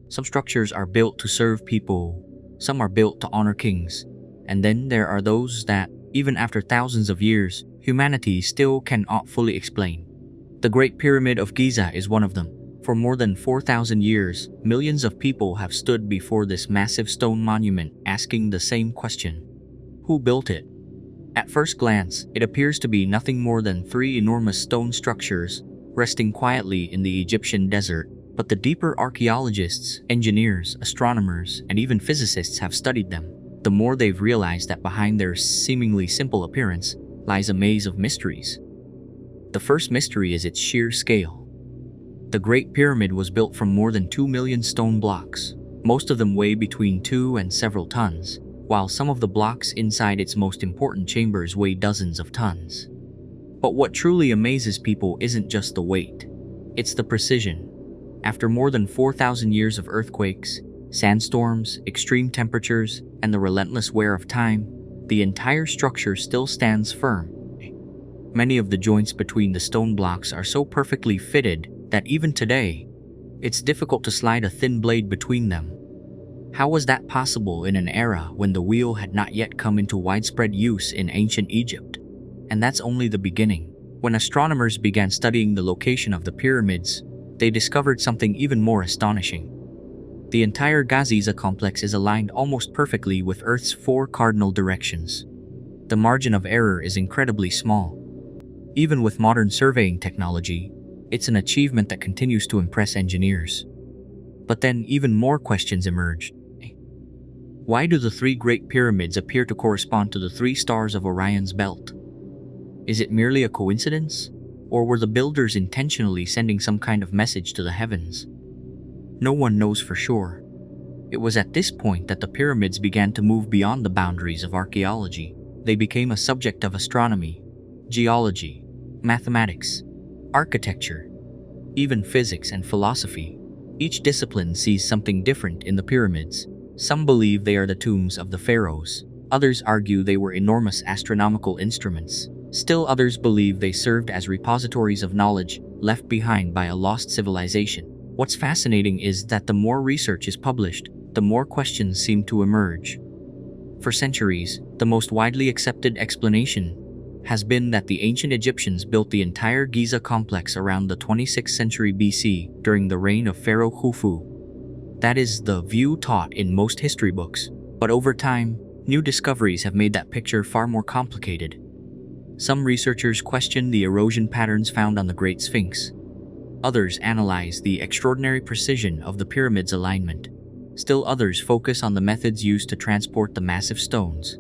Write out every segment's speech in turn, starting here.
Some structures are built to serve people, some are built to honor kings, and then there are those that, even after thousands of years, humanity still cannot fully explain. The Great Pyramid of Giza is one of them. For more than 4,000 years, millions of people have stood before this massive stone monument asking the same question: who built it? At first glance, it appears to be nothing more than three enormous stone structures resting quietly in the Egyptian desert. But the deeper archaeologists, engineers, astronomers, and even physicists have studied them, the more they've realized that behind their seemingly simple appearance lies a maze of mysteries. The first mystery is its sheer scale. The Great Pyramid was built from more than 2 million stone blocks. Most of them weigh between 2 and several tons, while some of the blocks inside its most important chambers weigh dozens of tons. But what truly amazes people isn't just the weight, it's the precision. After more than 4,000 years of earthquakes, sandstorms, extreme temperatures, and the relentless wear of time, the entire structure still stands firm. Many of the joints between the stone blocks are so perfectly fitted that even today, it's difficult to slide a thin blade between them. How was that possible in an era when the wheel had not yet come into widespread use in ancient Egypt? And that's only the beginning. When astronomers began studying the location of the pyramids, they discovered something even more astonishing. The entire Giza complex is aligned almost perfectly with Earth's 4 cardinal directions. The margin of error is incredibly small. Even with modern surveying technology, it's an achievement that continues to impress engineers. But then even more questions emerged. Why do the 3 Great Pyramids appear to correspond to the 3 stars of Orion's belt? Is it merely a coincidence? Or were the builders intentionally sending some kind of message to the heavens? No one knows for sure. It was at this point that the pyramids began to move beyond the boundaries of archaeology. They became a subject of astronomy, geology, mathematics, architecture, even physics and philosophy. Each discipline sees something different in the pyramids. Some believe they are the tombs of the pharaohs. Others argue they were enormous astronomical instruments. Still others believe they served as repositories of knowledge left behind by a lost civilization. What's fascinating is that the more research is published, the more questions seem to emerge. For centuries, the most widely accepted explanation has been that the ancient Egyptians built the entire Giza complex around the 26th century BC during the reign of Pharaoh Khufu. That is the view taught in most history books, but over time, new discoveries have made that picture far more complicated. Some researchers question the erosion patterns found on the Great Sphinx. Others analyze the extraordinary precision of the pyramid's alignment. Still others focus on the methods used to transport the massive stones.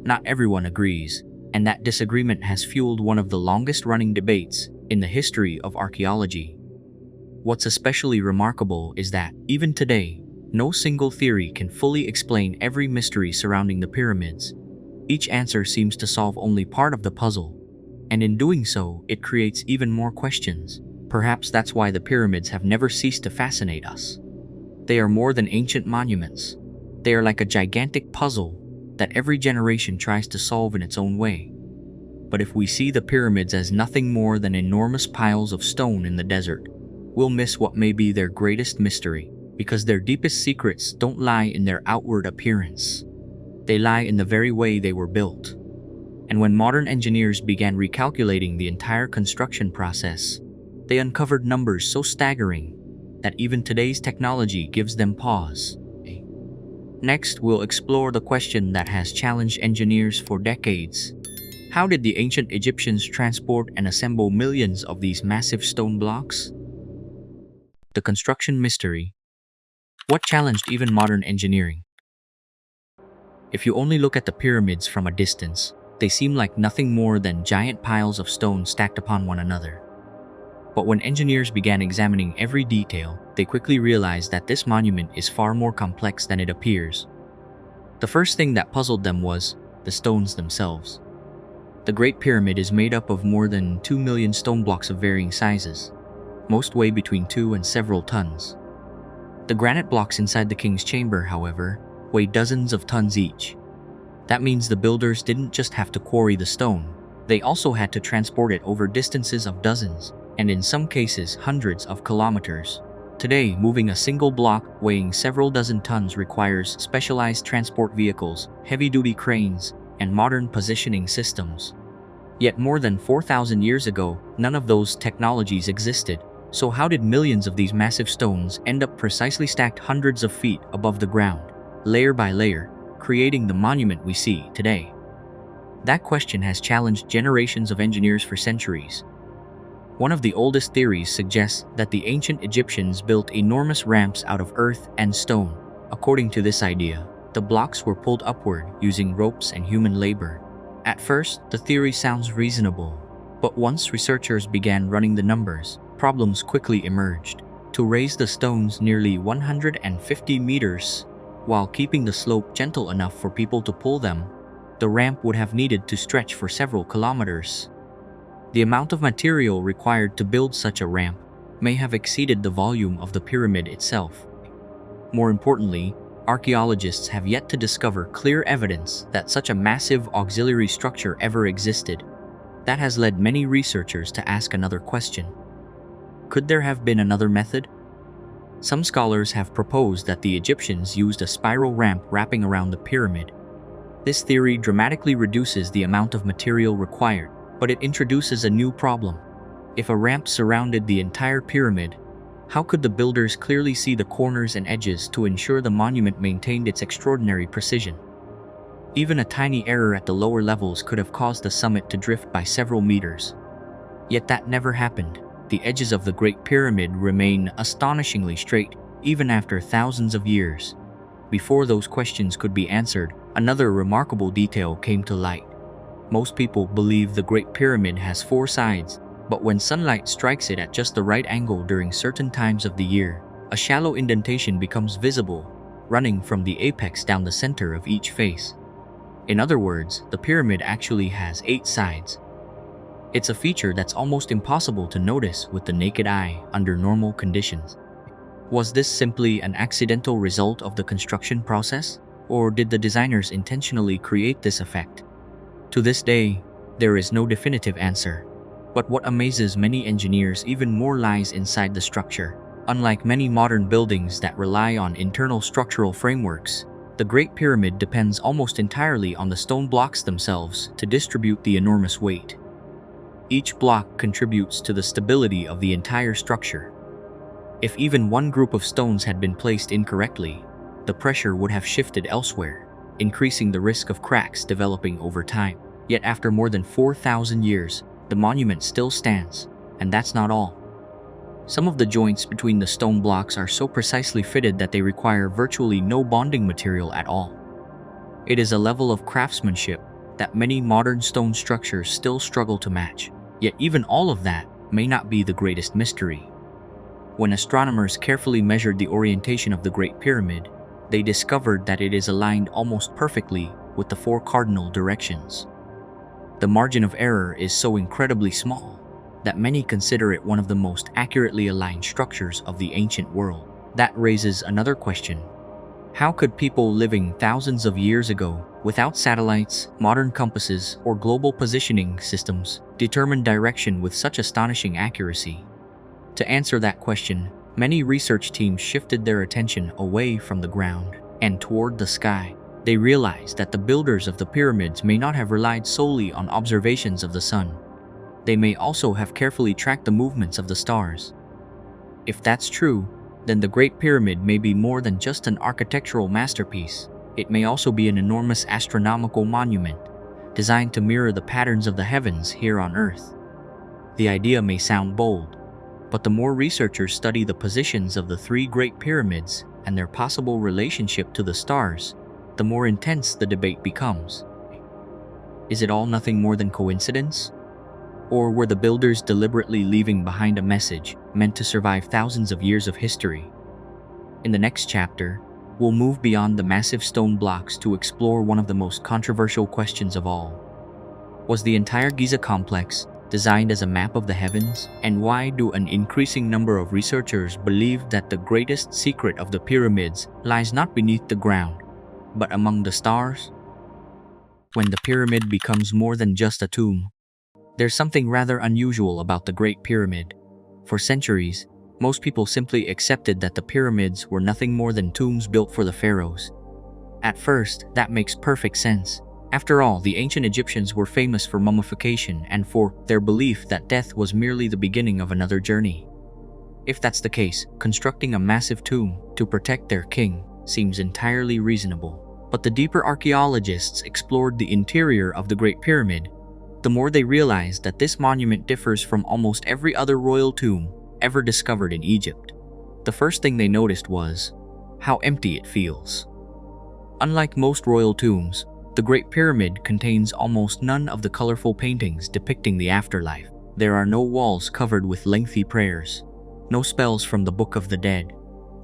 Not everyone agrees, and that disagreement has fueled one of the longest-running debates in the history of archaeology. What's especially remarkable is that, even today, no single theory can fully explain every mystery surrounding the pyramids. Each answer seems to solve only part of the puzzle, and in doing so, it creates even more questions. Perhaps that's why the pyramids have never ceased to fascinate us. They are more than ancient monuments. They are like a gigantic puzzle that every generation tries to solve in its own way. But if we see the pyramids as nothing more than enormous piles of stone in the desert, we'll miss what may be their greatest mystery, because their deepest secrets don't lie in their outward appearance. They lie in the very way they were built. And when modern engineers began recalculating the entire construction process, they uncovered numbers so staggering that even today's technology gives them pause. Next, we'll explore the question that has challenged engineers for decades. How did the ancient Egyptians transport and assemble millions of these massive stone blocks? The construction mystery. What challenged even modern engineering? If you only look at the pyramids from a distance, they seem like nothing more than giant piles of stone stacked upon one another. But when engineers began examining every detail, they quickly realized that this monument is far more complex than it appears. The first thing that puzzled them was the stones themselves. The Great Pyramid is made up of more than 2 million stone blocks of varying sizes. Most weigh between 2 and several tons. The granite blocks inside the king's chamber, however, weigh dozens of tons each. That means the builders didn't just have to quarry the stone, they also had to transport it over distances of dozens, and in some cases hundreds of kilometers. Today, moving a single block weighing several dozen tons requires specialized transport vehicles, heavy-duty cranes, and modern positioning systems. Yet more than 4,000 years ago, none of those technologies existed. So how did millions of these massive stones end up precisely stacked hundreds of feet above the ground, layer by layer, creating the monument we see today? That question has challenged generations of engineers for centuries. One of the oldest theories suggests that the ancient Egyptians built enormous ramps out of earth and stone. According to this idea, the blocks were pulled upward using ropes and human labor. At first, the theory sounds reasonable, but once researchers began running the numbers, problems quickly emerged. To raise the stones nearly 150 meters, while keeping the slope gentle enough for people to pull them, the ramp would have needed to stretch for several kilometers. The amount of material required to build such a ramp may have exceeded the volume of the pyramid itself. More importantly, archaeologists have yet to discover clear evidence that such a massive auxiliary structure ever existed. That has led many researchers to ask another question. Could there have been another method? Some scholars have proposed that the Egyptians used a spiral ramp wrapping around the pyramid. This theory dramatically reduces the amount of material required, but it introduces a new problem. If a ramp surrounded the entire pyramid, how could the builders clearly see the corners and edges to ensure the monument maintained its extraordinary precision? Even a tiny error at the lower levels could have caused the summit to drift by several meters. Yet that never happened. The edges of the Great Pyramid remain astonishingly straight, even after thousands of years. Before those questions could be answered, another remarkable detail came to light. Most people believe the Great Pyramid has 4 sides, but when sunlight strikes it at just the right angle during certain times of the year, a shallow indentation becomes visible, running from the apex down the center of each face. In other words, the pyramid actually has 8 sides. It's a feature that's almost impossible to notice with the naked eye under normal conditions. Was this simply an accidental result of the construction process, or did the designers intentionally create this effect? To this day, there is no definitive answer. But what amazes many engineers even more lies inside the structure. Unlike many modern buildings that rely on internal structural frameworks, the Great Pyramid depends almost entirely on the stone blocks themselves to distribute the enormous weight. Each block contributes to the stability of the entire structure. If even one group of stones had been placed incorrectly, the pressure would have shifted elsewhere, increasing the risk of cracks developing over time. Yet after more than 4,000 years, the monument still stands, and that's not all. Some of the joints between the stone blocks are so precisely fitted that they require virtually no bonding material at all. It is a level of craftsmanship that many modern stone structures still struggle to match. Yet even all of that may not be the greatest mystery. When astronomers carefully measured the orientation of the Great Pyramid, they discovered that it is aligned almost perfectly with the 4 cardinal directions. The margin of error is so incredibly small that many consider it one of the most accurately aligned structures of the ancient world. That raises another question. How could people living thousands of years ago, without satellites, modern compasses, or global positioning systems, determine direction with such astonishing accuracy? To answer that question, many research teams shifted their attention away from the ground and toward the sky. They realized that the builders of the pyramids may not have relied solely on observations of the sun. They may also have carefully tracked the movements of the stars. If that's true, then the Great Pyramid may be more than just an architectural masterpiece. It may also be an enormous astronomical monument, designed to mirror the patterns of the heavens here on Earth. The idea may sound bold, but the more researchers study the positions of the 3 Great Pyramids and their possible relationship to the stars, the more intense the debate becomes. Is it all nothing more than coincidence? Or were the builders deliberately leaving behind a message meant to survive thousands of years of history? In the next chapter, we'll move beyond the massive stone blocks to explore one of the most controversial questions of all. Was the entire Giza complex designed as a map of the heavens? And why do an increasing number of researchers believe that the greatest secret of the pyramids lies not beneath the ground, but among the stars? When the pyramid becomes more than just a tomb, there's something rather unusual about the Great Pyramid. For centuries, Most people simply accepted that the pyramids were nothing more than tombs built for the pharaohs. At first, that makes perfect sense. After all, the ancient Egyptians were famous for mummification and for their belief that death was merely the beginning of another journey. If that's the case, constructing a massive tomb to protect their king seems entirely reasonable. But the deeper archaeologists explored the interior of the Great Pyramid, the more they realized that this monument differs from almost every other royal tomb ever discovered in Egypt. The first thing they noticed was how empty it feels. Unlike most royal tombs, the Great Pyramid contains almost none of the colorful paintings depicting the afterlife. There are no walls covered with lengthy prayers, no spells from the Book of the Dead,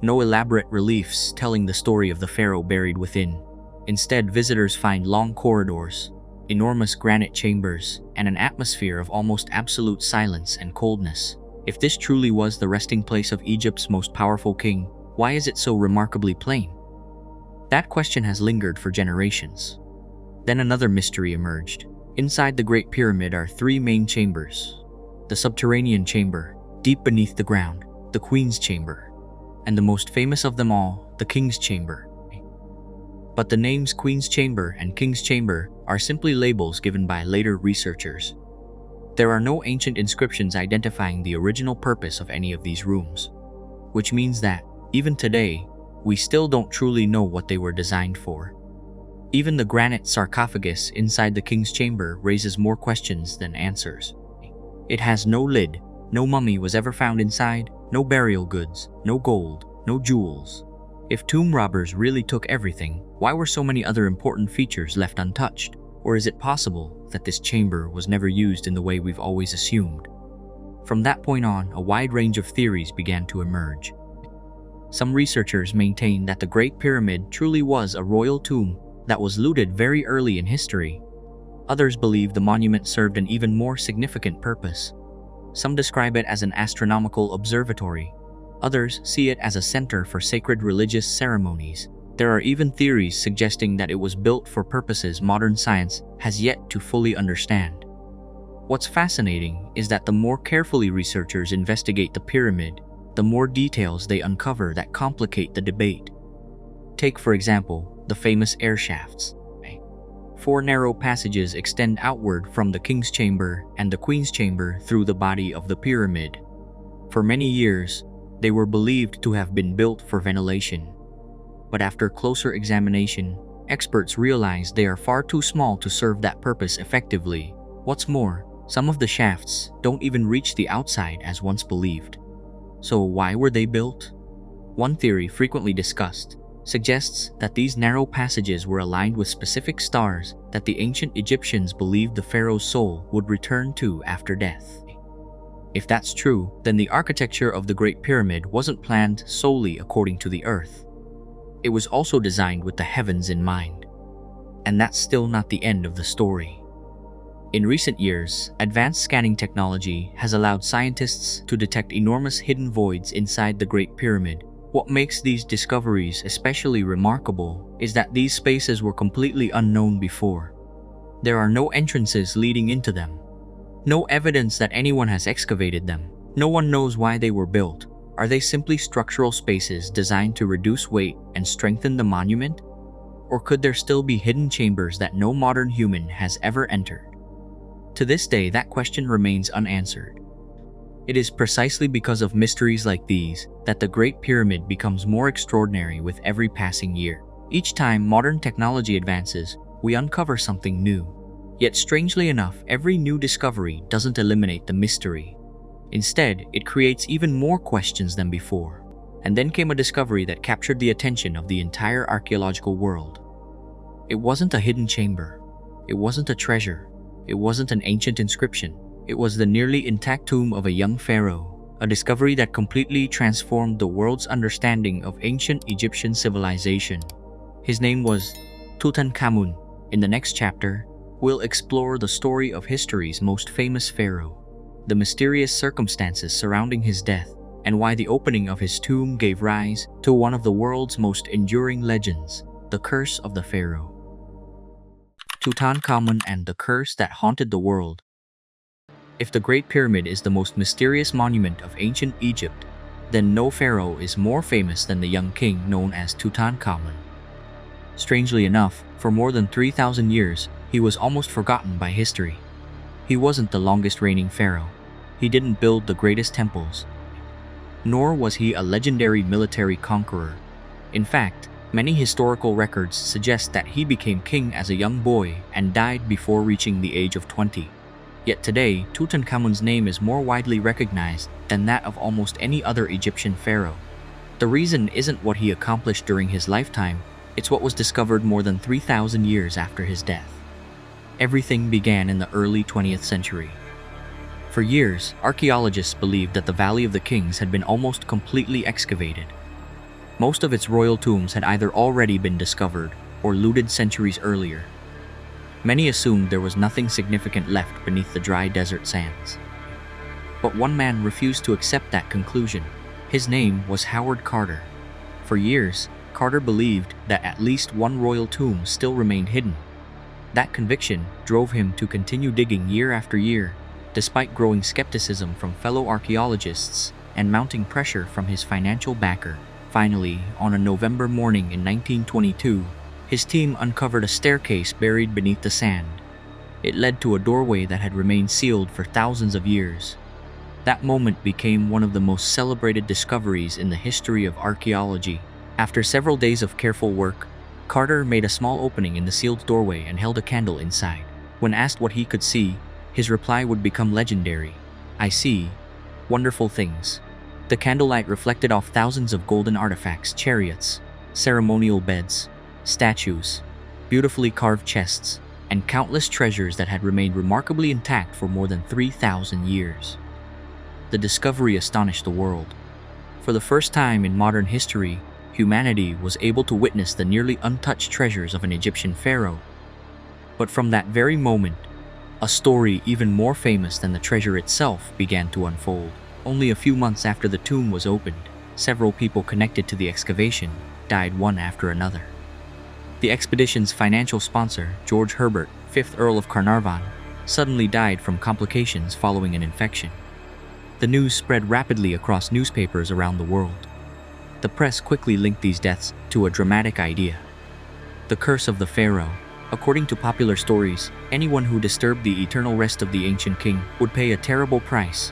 no elaborate reliefs telling the story of the pharaoh buried within. Instead, visitors find long corridors, enormous granite chambers, and an atmosphere of almost absolute silence and coldness. If this truly was the resting place of Egypt's most powerful king, why is it so remarkably plain? That question has lingered for generations. Then another mystery emerged. Inside the Great Pyramid are three main chambers: the subterranean chamber, deep beneath the ground, the Queen's Chamber, and the most famous of them all, the King's Chamber. But the names Queen's Chamber and King's Chamber are simply labels given by later researchers. There are no ancient inscriptions identifying the original purpose of any of these rooms, which means that, even today, we still don't truly know what they were designed for. Even the granite sarcophagus inside the King's Chamber raises more questions than answers. It has no lid, no mummy was ever found inside, no burial goods, no gold, no jewels. If tomb robbers really took everything, why were so many other important features left untouched? Or is it possible that this chamber was never used in the way we've always assumed? From that point on, a wide range of theories began to emerge. Some researchers maintain that the Great Pyramid truly was a royal tomb that was looted very early in history. Others believe the monument served an even more significant purpose. Some describe it as an astronomical observatory. Others see it as a center for sacred religious ceremonies. There are even theories suggesting that it was built for purposes modern science has yet to fully understand. What's fascinating is that the more carefully researchers investigate the pyramid, the more details they uncover that complicate the debate. Take, for example, the famous air shafts. 4 narrow passages extend outward from the King's Chamber and the Queen's Chamber through the body of the pyramid. For many years, they were believed to have been built for ventilation. But after closer examination, experts realized they are far too small to serve that purpose effectively. What's more, some of the shafts don't even reach the outside as once believed. So why were they built? One theory frequently discussed suggests that these narrow passages were aligned with specific stars that the ancient Egyptians believed the pharaoh's soul would return to after death. If that's true, then the architecture of the Great Pyramid wasn't planned solely according to the earth. It was also designed with the heavens in mind. And that's still not the end of the story. In recent years, advanced scanning technology has allowed scientists to detect enormous hidden voids inside the Great Pyramid. What makes these discoveries especially remarkable is that these spaces were completely unknown before. There are no entrances leading into them, no evidence that anyone has excavated them. No one knows why they were built. Are they simply structural spaces designed to reduce weight and strengthen the monument? Or could there still be hidden chambers that no modern human has ever entered? To this day, that question remains unanswered. It is precisely because of mysteries like these that the Great Pyramid becomes more extraordinary with every passing year. Each time modern technology advances, we uncover something new. Yet strangely enough, every new discovery doesn't eliminate the mystery. Instead, it creates even more questions than before. And then came a discovery that captured the attention of the entire archaeological world. It wasn't a hidden chamber. It wasn't a treasure. It wasn't an ancient inscription. It was the nearly intact tomb of a young pharaoh, a discovery that completely transformed the world's understanding of ancient Egyptian civilization. His name was Tutankhamun. In the next chapter, we'll explore the story of history's most famous pharaoh, the mysterious circumstances surrounding his death, and why the opening of his tomb gave rise to one of the world's most enduring legends, the Curse of the Pharaoh. Tutankhamun and the Curse that haunted the world. If the Great Pyramid is the most mysterious monument of ancient Egypt, then no pharaoh is more famous than the young king known as Tutankhamun. Strangely enough, for more than 3,000 years, he was almost forgotten by history. He wasn't the longest reigning pharaoh. He didn't build the greatest temples. Nor was he a legendary military conqueror. In fact, many historical records suggest that he became king as a young boy and died before reaching the age of 20. Yet today, Tutankhamun's name is more widely recognized than that of almost any other Egyptian pharaoh. The reason isn't what he accomplished during his lifetime, it's what was discovered more than 3,000 years after his death. Everything began in the early 20th century. For years, archaeologists believed that the Valley of the Kings had been almost completely excavated. Most of its royal tombs had either already been discovered or looted centuries earlier. Many assumed there was nothing significant left beneath the dry desert sands. But one man refused to accept that conclusion. His name was Howard Carter. For years, Carter believed that at least one royal tomb still remained hidden. That conviction drove him to continue digging year after year, despite growing skepticism from fellow archaeologists and mounting pressure from his financial backer. Finally, on a November morning in 1922, his team uncovered a staircase buried beneath the sand. It led to a doorway that had remained sealed for thousands of years. That moment became one of the most celebrated discoveries in the history of archaeology. After several days of careful work, Carter made a small opening in the sealed doorway and held a candle inside. When asked what he could see, his reply would become legendary. "I see wonderful things." The candlelight reflected off thousands of golden artifacts, chariots, ceremonial beds, statues, beautifully carved chests, and countless treasures that had remained remarkably intact for more than 3,000 years. The discovery astonished the world. For the first time in modern history, humanity was able to witness the nearly untouched treasures of an Egyptian pharaoh. But from that very moment, a story even more famous than the treasure itself began to unfold. Only a few months after the tomb was opened, several people connected to the excavation died one after another. The expedition's financial sponsor, George Herbert, 5th Earl of Carnarvon, suddenly died from complications following an infection. The news spread rapidly across newspapers around the world. The press quickly linked these deaths to a dramatic idea: the curse of the pharaoh. According to popular stories, anyone who disturbed the eternal rest of the ancient king would pay a terrible price.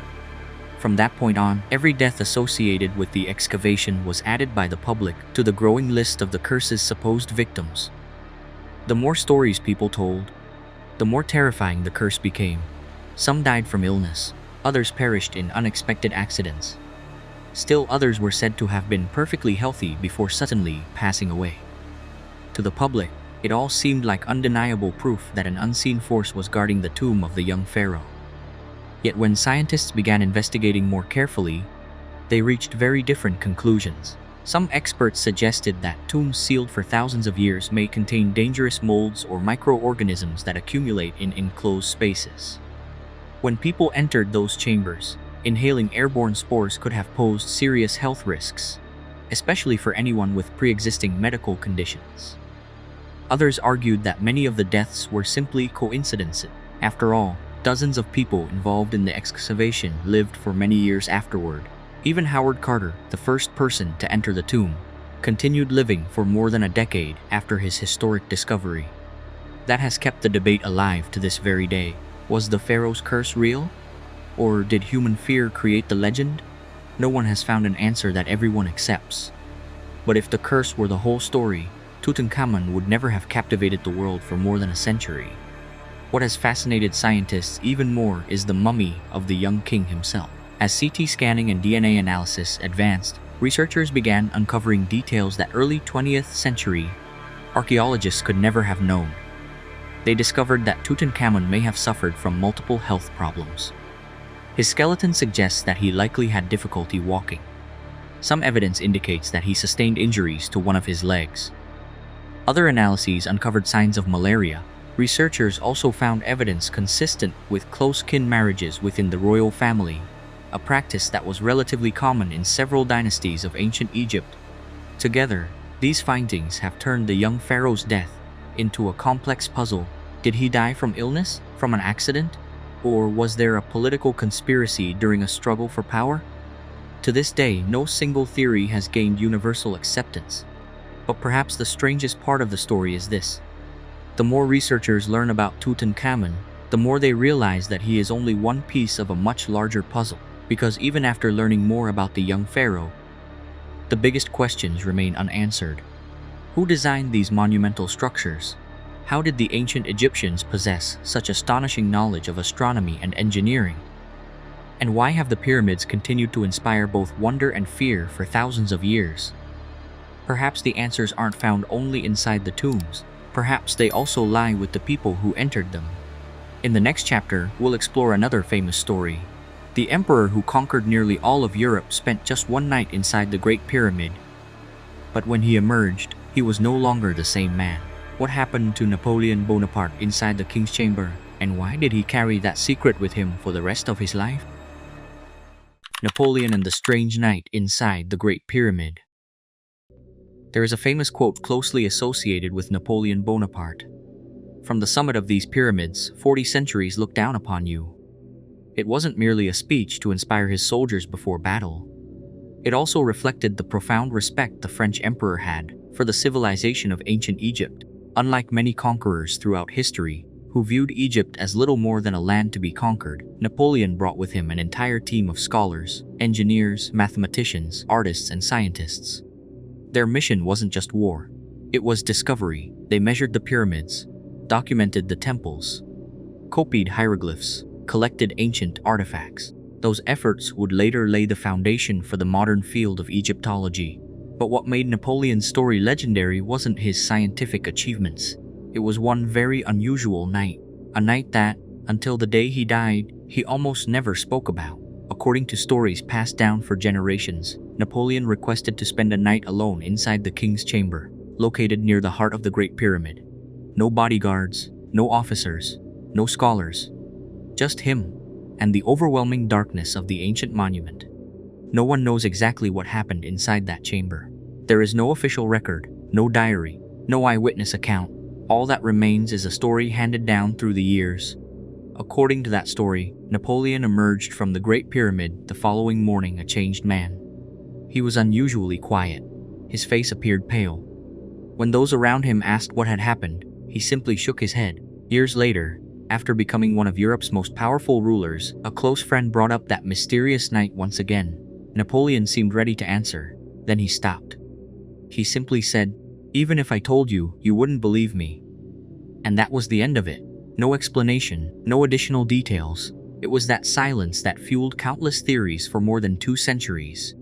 From that point on, every death associated with the excavation was added by the public to the growing list of the curse's supposed victims. The more stories people told, the more terrifying the curse became. Some died from illness, others perished in unexpected accidents. Still others were said to have been perfectly healthy before suddenly passing away. To the public, it all seemed like undeniable proof that an unseen force was guarding the tomb of the young pharaoh. Yet when scientists began investigating more carefully, they reached very different conclusions. Some experts suggested that tombs sealed for thousands of years may contain dangerous molds or microorganisms that accumulate in enclosed spaces. When people entered those chambers, inhaling airborne spores could have posed serious health risks, especially for anyone with pre-existing medical conditions. Others argued that many of the deaths were simply coincidences. After all, dozens of people involved in the excavation lived for many years afterward. Even Howard Carter, the first person to enter the tomb, continued living for more than a decade after his historic discovery. That has kept the debate alive to this very day. Was the pharaoh's curse real? Or did human fear create the legend? No one has found an answer that everyone accepts. But if the curse were the whole story, Tutankhamun would never have captivated the world for more than a century. What has fascinated scientists even more is the mummy of the young king himself. As CT scanning and DNA analysis advanced, researchers began uncovering details that early 20th century archaeologists could never have known. They discovered that Tutankhamun may have suffered from multiple health problems. His skeleton suggests that he likely had difficulty walking. Some evidence indicates that he sustained injuries to one of his legs. Other analyses uncovered signs of malaria. Researchers also found evidence consistent with close kin marriages within the royal family, a practice that was relatively common in several dynasties of ancient Egypt. Together, these findings have turned the young pharaoh's death into a complex puzzle. Did he die from illness, from an accident, or was there a political conspiracy during a struggle for power? To this day, no single theory has gained universal acceptance. But perhaps the strangest part of the story is this. The more researchers learn about Tutankhamun, the more they realize that he is only one piece of a much larger puzzle. Because even after learning more about the young pharaoh, the biggest questions remain unanswered. Who designed these monumental structures? How did the ancient Egyptians possess such astonishing knowledge of astronomy and engineering? And why have the pyramids continued to inspire both wonder and fear for thousands of years? Perhaps the answers aren't found only inside the tombs. Perhaps they also lie with the people who entered them. In the next chapter, we'll explore another famous story. The emperor who conquered nearly all of Europe spent just one night inside the Great Pyramid. But when he emerged, he was no longer the same man. What happened to Napoleon Bonaparte inside the king's chamber? And why did he carry that secret with him for the rest of his life? Napoleon and the strange night inside the Great Pyramid. There is a famous quote closely associated with Napoleon Bonaparte. From the summit of these pyramids, 40 centuries look down upon you. It wasn't merely a speech to inspire his soldiers before battle. It also reflected the profound respect the French emperor had for the civilization of ancient Egypt. Unlike many conquerors throughout history, who viewed Egypt as little more than a land to be conquered, Napoleon brought with him an entire team of scholars, engineers, mathematicians, artists, and scientists. Their mission wasn't just war. It was discovery. They measured the pyramids, documented the temples, copied hieroglyphs, collected ancient artifacts. Those efforts would later lay the foundation for the modern field of Egyptology. But what made Napoleon's story legendary wasn't his scientific achievements. It was one very unusual night. A night that, until the day he died, he almost never spoke about. According to stories passed down for generations, Napoleon requested to spend a night alone inside the king's chamber, located near the heart of the Great Pyramid. No bodyguards, no officers, no scholars. Just him, and the overwhelming darkness of the ancient monument. No one knows exactly what happened inside that chamber. There is no official record, no diary, no eyewitness account. All that remains is a story handed down through the years. According to that story, Napoleon emerged from the Great Pyramid the following morning a changed man. He was unusually quiet. His face appeared pale. When those around him asked what had happened, he simply shook his head. Years later, after becoming one of Europe's most powerful rulers, a close friend brought up that mysterious night once again. Napoleon seemed ready to answer. Then he stopped. He simply said, "Even if I told you, you wouldn't believe me." And that was the end of it. No explanation, no additional details. It was that silence that fueled countless theories for more than 2 centuries.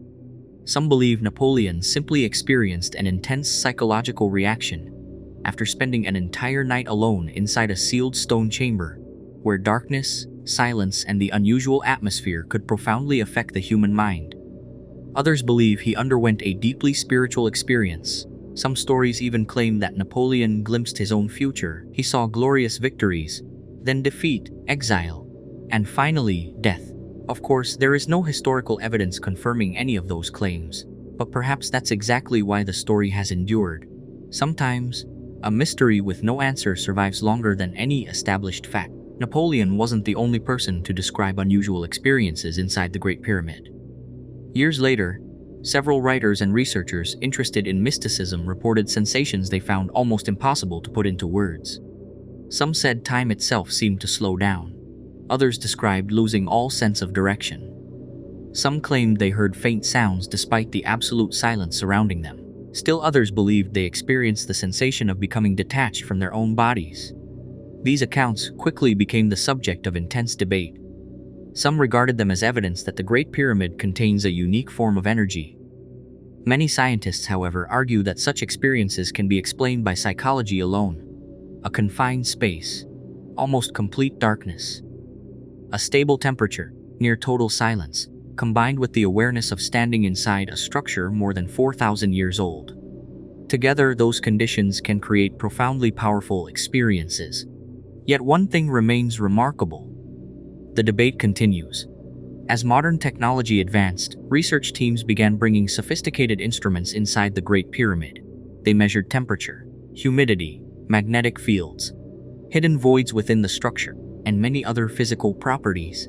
Some believe Napoleon simply experienced an intense psychological reaction after spending an entire night alone inside a sealed stone chamber, where darkness, silence, and the unusual atmosphere could profoundly affect the human mind. Others believe he underwent a deeply spiritual experience. Some stories even claim that Napoleon glimpsed his own future. He saw glorious victories, then defeat, exile, and finally, death. Of course, there is no historical evidence confirming any of those claims, but perhaps that's exactly why the story has endured. Sometimes, a mystery with no answer survives longer than any established fact. Napoleon wasn't the only person to describe unusual experiences inside the Great Pyramid. Years later, several writers and researchers interested in mysticism reported sensations they found almost impossible to put into words. Some said time itself seemed to slow down. Others described losing all sense of direction. Some claimed they heard faint sounds despite the absolute silence surrounding them. Still others believed they experienced the sensation of becoming detached from their own bodies. These accounts quickly became the subject of intense debate. Some regarded them as evidence that the Great Pyramid contains a unique form of energy. Many scientists, however, argue that such experiences can be explained by psychology alone. A confined space, almost complete darkness, a stable temperature, near total silence, combined with the awareness of standing inside a structure more than 4,000 years old. Together, those conditions can create profoundly powerful experiences. Yet one thing remains remarkable. The debate continues. As modern technology advanced, research teams began bringing sophisticated instruments inside the Great Pyramid. They measured temperature, humidity, magnetic fields, hidden voids within the structure, and many other physical properties.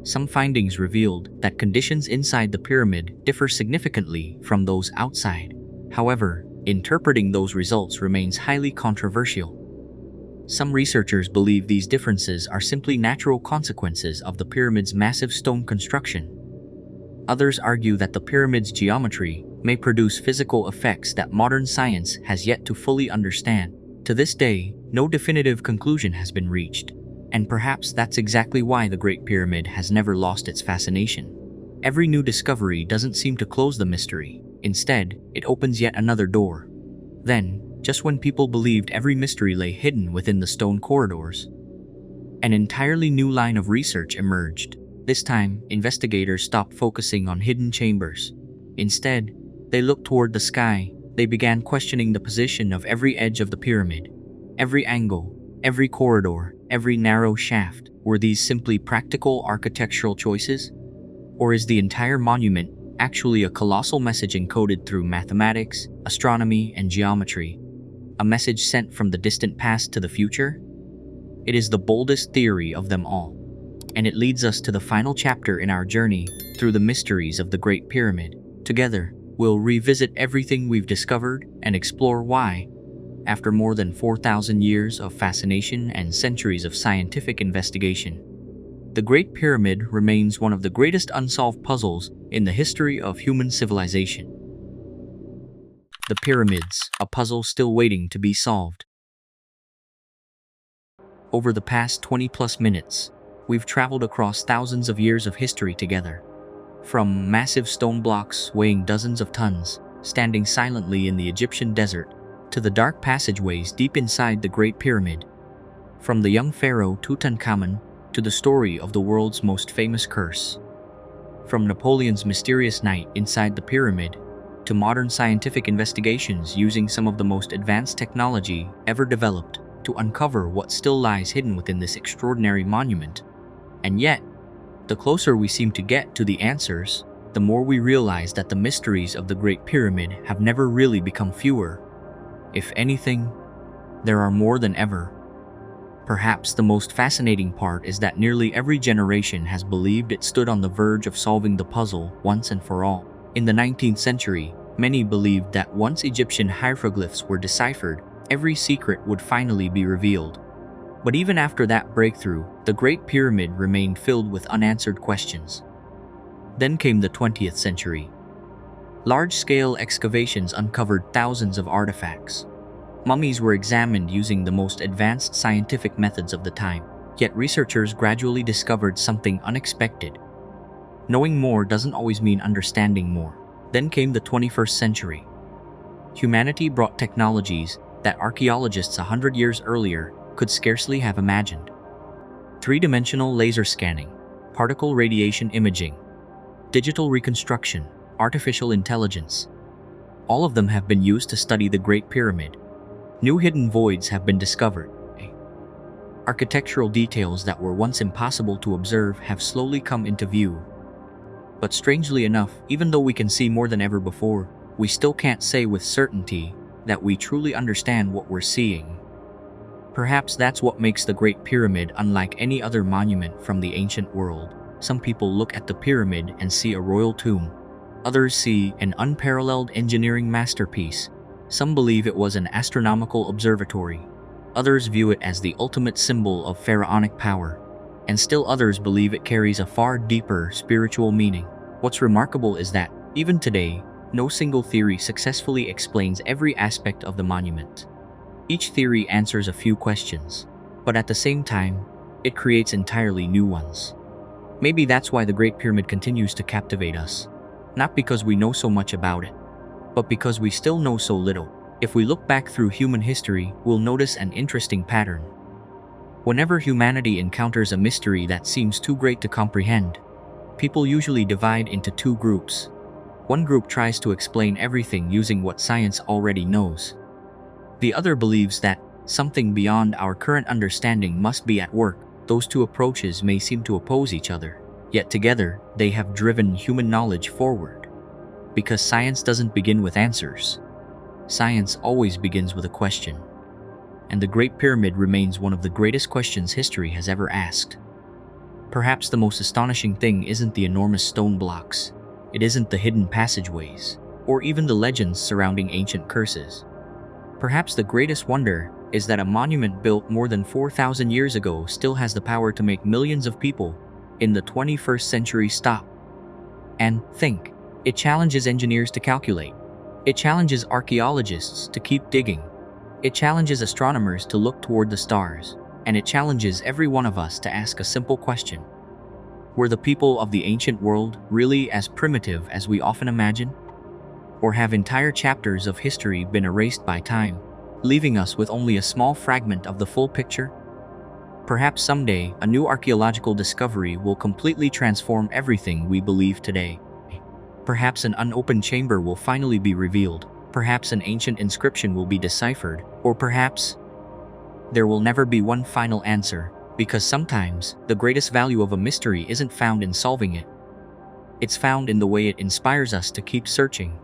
Some findings revealed that conditions inside the pyramid differ significantly from those outside. However, interpreting those results remains highly controversial. Some researchers believe these differences are simply natural consequences of the pyramid's massive stone construction. Others argue that the pyramid's geometry may produce physical effects that modern science has yet to fully understand. To this day, no definitive conclusion has been reached, and perhaps that's exactly why the Great Pyramid has never lost its fascination. Every new discovery doesn't seem to close the mystery. Instead, it opens yet another door. Then, just when people believed every mystery lay hidden within the stone corridors, an entirely new line of research emerged. This time, investigators stopped focusing on hidden chambers. Instead, they looked toward the sky. They began questioning the position of every edge of the pyramid, every angle, every corridor, every narrow shaft. Were these simply practical architectural choices? Or is the entire monument actually a colossal message encoded through mathematics, astronomy, and geometry? A message sent from the distant past to the future? It is the boldest theory of them all, and it leads us to the final chapter in our journey through the mysteries of the Great Pyramid. Together, we'll revisit everything we've discovered and explore why, after more than 4,000 years of fascination and centuries of scientific investigation, the Great Pyramid remains one of the greatest unsolved puzzles in the history of human civilization. The Pyramids, a puzzle still waiting to be solved. Over the past 20+ minutes, we've traveled across thousands of years of history together. From massive stone blocks weighing dozens of tons, standing silently in the Egyptian desert, to the dark passageways deep inside the Great Pyramid. From the young pharaoh Tutankhamun to the story of the world's most famous curse. From Napoleon's mysterious night inside the pyramid to modern scientific investigations using some of the most advanced technology ever developed to uncover what still lies hidden within this extraordinary monument. And yet, the closer we seem to get to the answers, the more we realize that the mysteries of the Great Pyramid have never really become fewer. If anything, there are more than ever. Perhaps the most fascinating part is that nearly every generation has believed it stood on the verge of solving the puzzle once and for all. In the 19th century, many believed that once Egyptian hieroglyphs were deciphered, every secret would finally be revealed. But even after that breakthrough, the Great Pyramid remained filled with unanswered questions. Then came the 20th century. Large-scale excavations uncovered thousands of artifacts. Mummies were examined using the most advanced scientific methods of the time. Yet researchers gradually discovered something unexpected. Knowing more doesn't always mean understanding more. Then came the 21st century. Humanity brought technologies that archaeologists 100 years earlier could scarcely have imagined. Three-dimensional laser scanning, particle radiation imaging, digital reconstruction, artificial intelligence. All of them have been used to study the Great Pyramid. New hidden voids have been discovered. Architectural details that were once impossible to observe have slowly come into view. But strangely enough, even though we can see more than ever before, we still can't say with certainty that we truly understand what we're seeing. Perhaps that's what makes the Great Pyramid unlike any other monument from the ancient world. Some people look at the pyramid and see a royal tomb. Others see an unparalleled engineering masterpiece. Some believe it was an astronomical observatory. Others view it as the ultimate symbol of pharaonic power. And still others believe it carries a far deeper spiritual meaning. What's remarkable is that, even today, no single theory successfully explains every aspect of the monument. Each theory answers a few questions, but at the same time, it creates entirely new ones. Maybe that's why the Great Pyramid continues to captivate us. Not because we know so much about it, but because we still know so little. If we look back through human history, we'll notice an interesting pattern. Whenever humanity encounters a mystery that seems too great to comprehend, people usually divide into two groups. One group tries to explain everything using what science already knows. The other believes that something beyond our current understanding must be at work. Those two approaches may seem to oppose each other, yet together they have driven human knowledge forward. Because science doesn't begin with answers. Science always begins with a question. And the Great Pyramid remains one of the greatest questions history has ever asked. Perhaps the most astonishing thing isn't the enormous stone blocks. It isn't the hidden passageways, or even the legends surrounding ancient curses. Perhaps the greatest wonder is that a monument built more than 4,000 years ago still has the power to make millions of people in the 21st century stop and think. It challenges engineers to calculate. It challenges archaeologists to keep digging. It challenges astronomers to look toward the stars. And it challenges every one of us to ask a simple question. Were the people of the ancient world really as primitive as we often imagine? Or have entire chapters of history been erased by time, leaving us with only a small fragment of the full picture? Perhaps someday, a new archaeological discovery will completely transform everything we believe today. Perhaps an unopened chamber will finally be revealed. Perhaps an ancient inscription will be deciphered. Or perhaps there will never be one final answer, because sometimes the greatest value of a mystery isn't found in solving it. It's found in the way it inspires us to keep searching,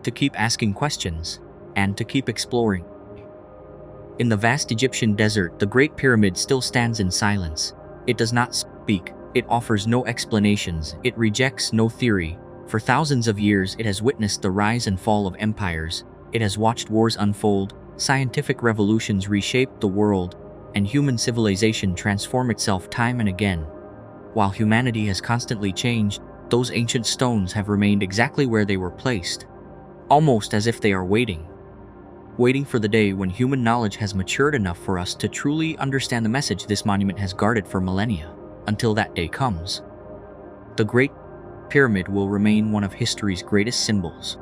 to keep asking questions, and to keep exploring. In the vast Egyptian desert, the Great Pyramid still stands in silence. It does not speak. It offers no explanations. It rejects no theory. For thousands of years, it has witnessed the rise and fall of empires. It has watched wars unfold, scientific revolutions reshape the world, and human civilization transform itself time and again. While humanity has constantly changed, those ancient stones have remained exactly where they were placed, almost as if they are waiting for the day when human knowledge has matured enough for us to truly understand the message this monument has guarded for millennia. Until that day comes, the Great Pyramid will remain one of history's greatest symbols,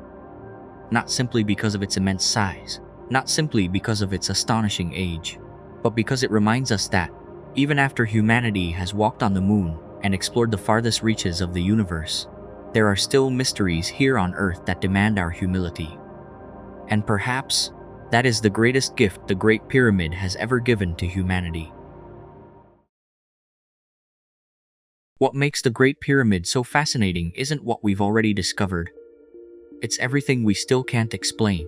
not simply because of its immense size, not simply because of its astonishing age, but because it reminds us that, even after humanity has walked on the moon and explored the farthest reaches of the universe, there are still mysteries here on Earth that demand our humility. And perhaps that is the greatest gift the Great Pyramid has ever given to humanity. What makes the Great Pyramid so fascinating isn't what we've already discovered. It's everything we still can't explain.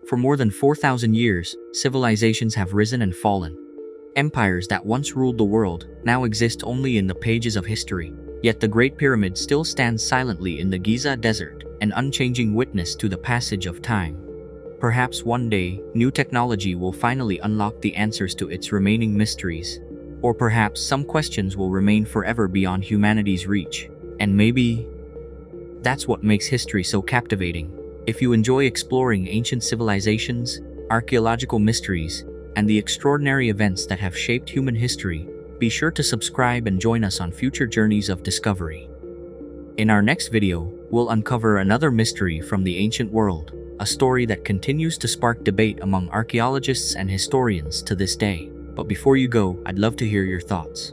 For more than 4,000 years, civilizations have risen and fallen. Empires that once ruled the world now exist only in the pages of history. Yet the Great Pyramid still stands silently in the Giza desert, an unchanging witness to the passage of time. Perhaps one day, new technology will finally unlock the answers to its remaining mysteries. Or perhaps some questions will remain forever beyond humanity's reach. And maybe that's what makes history so captivating. If you enjoy exploring ancient civilizations, archaeological mysteries, and the extraordinary events that have shaped human history, be sure to subscribe and join us on future journeys of discovery. In our next video, we'll uncover another mystery from the ancient world, a story that continues to spark debate among archaeologists and historians to this day. But before you go, I'd love to hear your thoughts.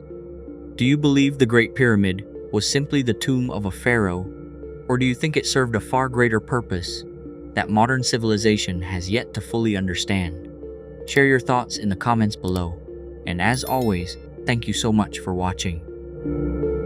Do you believe the Great Pyramid was simply the tomb of a pharaoh, or do you think it served a far greater purpose that modern civilization has yet to fully understand? Share your thoughts in the comments below. And as always, thank you so much for watching.